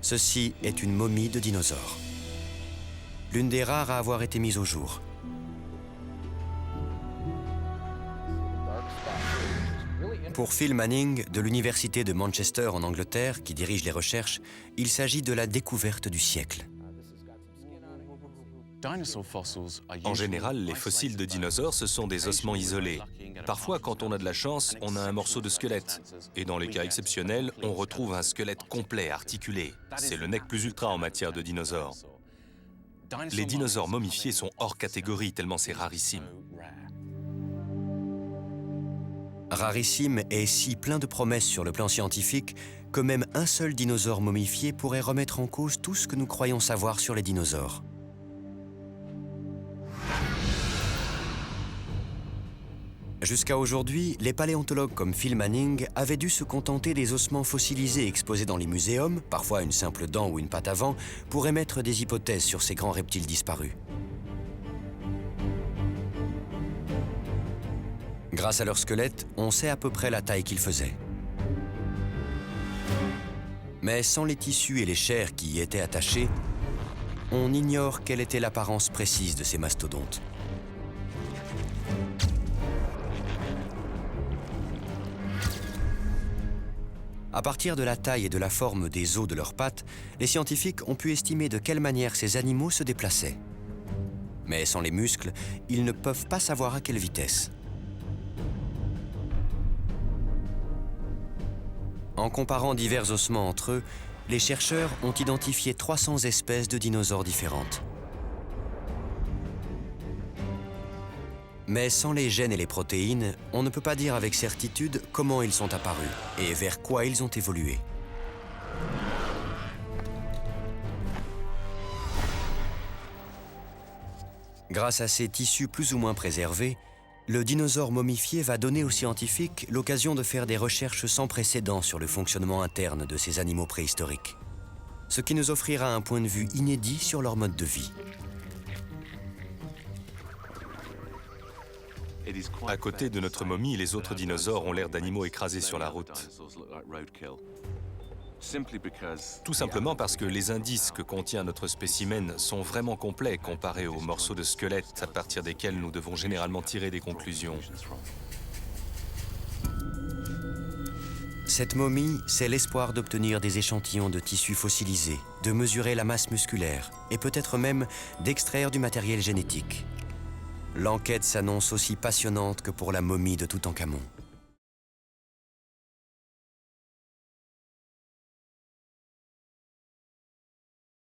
Ceci est une momie de dinosaure. L'une des rares à avoir été mise au jour. Pour Phil Manning, de l'université de Manchester en Angleterre, qui dirige les recherches, il s'agit de la découverte du siècle. En général, les fossiles de dinosaures, ce sont des ossements isolés. Parfois, quand on a de la chance, on a un morceau de squelette. Et dans les cas exceptionnels, on retrouve un squelette complet, articulé. C'est le nec plus ultra en matière de dinosaures. Les dinosaures momifiés sont hors catégorie, tellement c'est rarissime. Rarissime et si plein de promesses sur le plan scientifique que même un seul dinosaure momifié pourrait remettre en cause tout ce que nous croyons savoir sur les dinosaures. Jusqu'à aujourd'hui, les paléontologues comme Phil Manning avaient dû se contenter des ossements fossilisés exposés dans les muséums, parfois une simple dent ou une patte avant, pour émettre des hypothèses sur ces grands reptiles disparus. Grâce à leur squelette, on sait à peu près la taille qu'ils faisaient. Mais sans les tissus et les chairs qui y étaient attachés, on ignore quelle était l'apparence précise de ces mastodontes. À partir de la taille et de la forme des os de leurs pattes, les scientifiques ont pu estimer de quelle manière ces animaux se déplaçaient. Mais sans les muscles, ils ne peuvent pas savoir à quelle vitesse. En comparant divers ossements entre eux, les chercheurs ont identifié 300 espèces de dinosaures différentes. Mais sans les gènes et les protéines, on ne peut pas dire avec certitude comment ils sont apparus et vers quoi ils ont évolué. Grâce à ces tissus plus ou moins préservés, le dinosaure momifié va donner aux scientifiques l'occasion de faire des recherches sans précédent sur le fonctionnement interne de ces animaux préhistoriques, ce qui nous offrira un point de vue inédit sur leur mode de vie. À côté de notre momie, les autres dinosaures ont l'air d'animaux écrasés sur la route. Tout simplement parce que les indices que contient notre spécimen sont vraiment complets comparés aux morceaux de squelette à partir desquels nous devons généralement tirer des conclusions. Cette momie, c'est l'espoir d'obtenir des échantillons de tissus fossilisés, de mesurer la masse musculaire et peut-être même d'extraire du matériel génétique. L'enquête s'annonce aussi passionnante que pour la momie de Toutankhamon.